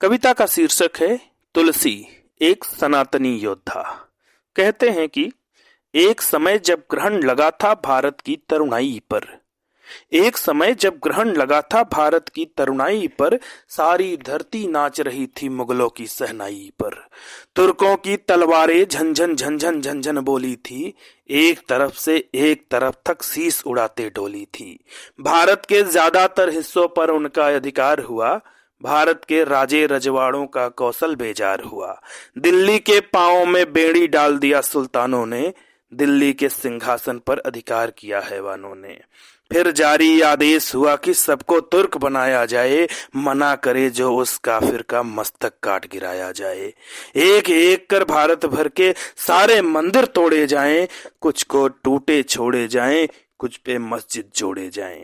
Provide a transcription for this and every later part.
कविता का शीर्षक है तुलसी, एक सनातनी योद्धा। कहते हैं कि एक समय जब ग्रहण लगा था भारत की तरुणाई पर, एक समय जब ग्रहण लगा था भारत की तरुणाई पर, सारी धरती नाच रही थी मुगलों की सहनाई पर। तुर्कों की तलवारें झंझन झंझन झंझन बोली थी, एक तरफ से एक तरफ तक शीश उड़ाते डोली थी। भारत के ज्यादातर हिस्सों पर उनका अधिकार हुआ, भारत के राजे रजवाड़ों का कौशल बेजार हुआ। दिल्ली के पांवों में बेड़ी डाल दिया सुल्तानों ने, दिल्ली के सिंहासन पर अधिकार किया हैवानों ने। फिर जारी आदेश हुआ कि सबको तुर्क बनाया जाए, मना करे जो उस काफिर का मस्तक काट गिराया जाए। एक एक कर भारत भर के सारे मंदिर तोड़े जाएं, कुछ को टूटे छोड़े जाएं, कुछ पे मस्जिद जोड़े जाएं।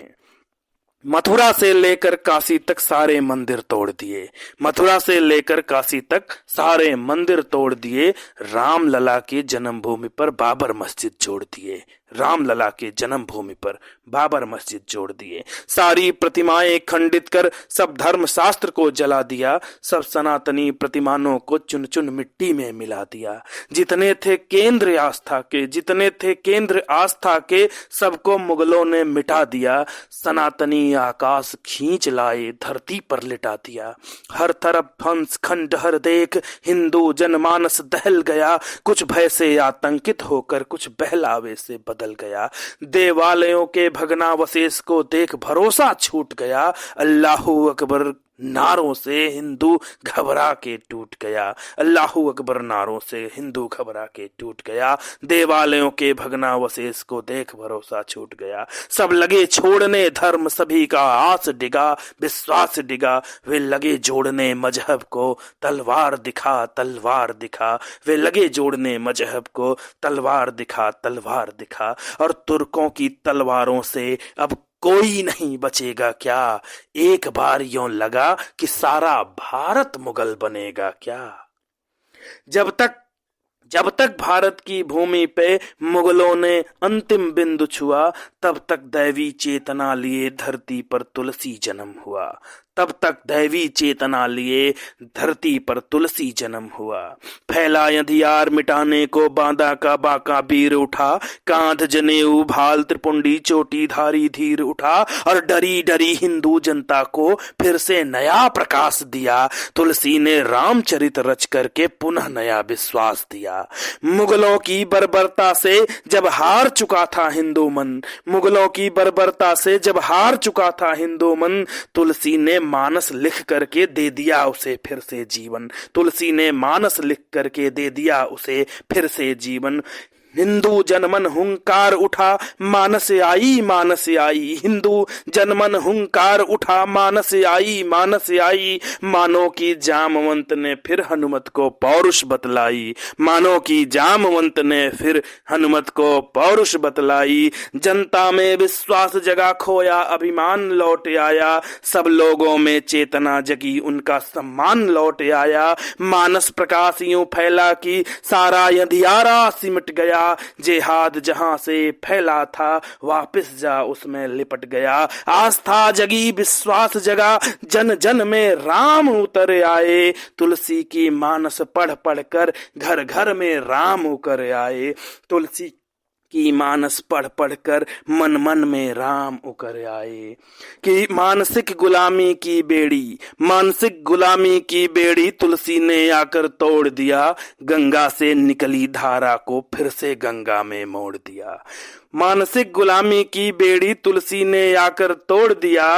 मथुरा से लेकर काशी तक सारे मंदिर तोड़ दिए, मथुरा से लेकर काशी तक सारे मंदिर तोड़ दिए। रामलला के जन्मभूमि पर बाबर मस्जिद जोड़ दिए, रामलला के जन्मभूमि पर बाबर मस्जिद जोड़ दिए। सारी प्रतिमाएं खंडित कर सब धर्म शास्त्र को जला दिया, सब सनातनी प्रतिमानों को चुन चुन मिट्टी में मिला दिया। जितने थे केंद्र आस्था के, जितने थे केंद्र आस्था के, सबको मुगलों ने मिटा दिया। सनातनी आकाश खींच लाए, धरती पर लिटा दिया। हर तरफ हंस खंडहर देख हिंदू जनमानस दहल गया, कुछ भय से आतंकित होकर कुछ बहलावे से बदल गया। देवालयों के भग्नावशेष को देख भरोसा छूट गया, अल्लाहू अकबर नारों से हिंदू घबरा के टूट गया, अल्लाहू अकबर नारों से हिंदू घबरा के टूट गया। देवालयों के भग्नावशेष को देख भरोसा छूट गया। सब लगे छोड़ने धर्म, सभी का आस डिगा, विश्वास डिगा। वे लगे जोड़ने मजहब को, तलवार दिखा तलवार दिखा। वे लगे जोड़ने मजहब को, तलवार दिखा तलवार दिखा। और तुर्कों की तलवारों से अब कोई नहीं बचेगा क्या? एक बार यूं लगा कि सारा भारत मुगल बनेगा क्या? जब तक भारत की भूमि पे मुगलों ने अंतिम बिंदु छुआ, तब तक दैवी चेतना लिए धरती पर तुलसी जन्म हुआ, तब तक दैवी चेतना लिए धरती पर तुलसी जन्म हुआ। फैला अंधियार मिटाने को बांदा का बांका वीर उठा, कांध जनेऊ भाल त्रिपुंडी चोटी धारी धीर उठा। और डरी डरी हिंदू जनता को फिर से नया प्रकाश दिया, तुलसी ने रामचरित रच करके पुनः नया विश्वास दिया। मुगलों की बर्बरता से जब हार चुका था हिंदू मन, मुगलों की बर्बरता से जब हार चुका था हिंदू मन, तुलसी ने मानस लिख करके दे दिया उसे फिर से जीवन, तुलसी ने मानस लिख करके दे दिया उसे फिर से जीवन। हिंदू जनमन हुंकार उठा, मानस आई मानस आई। हिंदू जनमन हुंकार उठा, मानस आई मानस आई। मानो की जामवंत ने फिर हनुमत को पौरुष बतलाई, मानो की जामवंत ने फिर हनुमत को पौरुष बतलाई। जनता में विश्वास जगा, खोया अभिमान लौट आया। सब लोगों में चेतना जगी, उनका सम्मान लौट आया। मानस प्रकाश यूं फैला कि सारा अंधियारा सिमट गया। जेहाद जहां से फैला था वापस जा उसमें लिपट गया। आस्था जगी, विश्वास जगा, जन जन में राम उतर आए। तुलसी की मानस पढ़ पढ़ कर घर घर में राम उतर आए। तुलसी की मानस पढ़ पढ़ कर मन मन में राम उकर आए। कि मानसिक गुलामी की बेड़ी, मानसिक गुलामी की बेड़ी तुलसी ने आकर तोड़ दिया। गंगा से निकली धारा को फिर से गंगा में मोड़ दिया। मानसिक गुलामी की बेड़ी तुलसी ने आकर तोड़ दिया,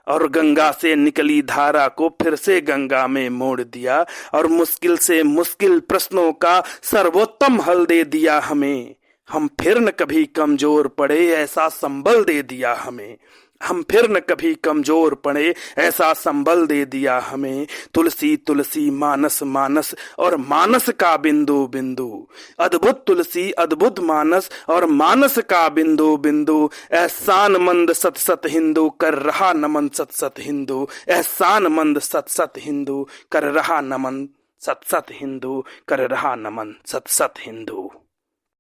और गंगा से निकली धारा को फिर से गंगा में मोड़ दिया। और मुश्किल से मुश्किल प्रश्नों का सर्वोत्तम हल दे दिया हमें। हम फिर न कभी कमजोर पड़े, ऐसा संबल दे दिया हमें। हम फिर न कभी कमजोर पड़े, ऐसा संबल दे दिया हमें। तुलसी तुलसी मानस मानस और मानस का बिंदु बिंदु। अद्भुत तुलसी अद्भुत मानस और मानस का बिंदु बिंदु। एहसान मंद सत सत हिंदू कर रहा नमन सत सत हिंदू। एहसान मंद सत सत हिंदू कर रहा नमन सत सत हिंदू, कर रहा नमन सत सत हिंदू।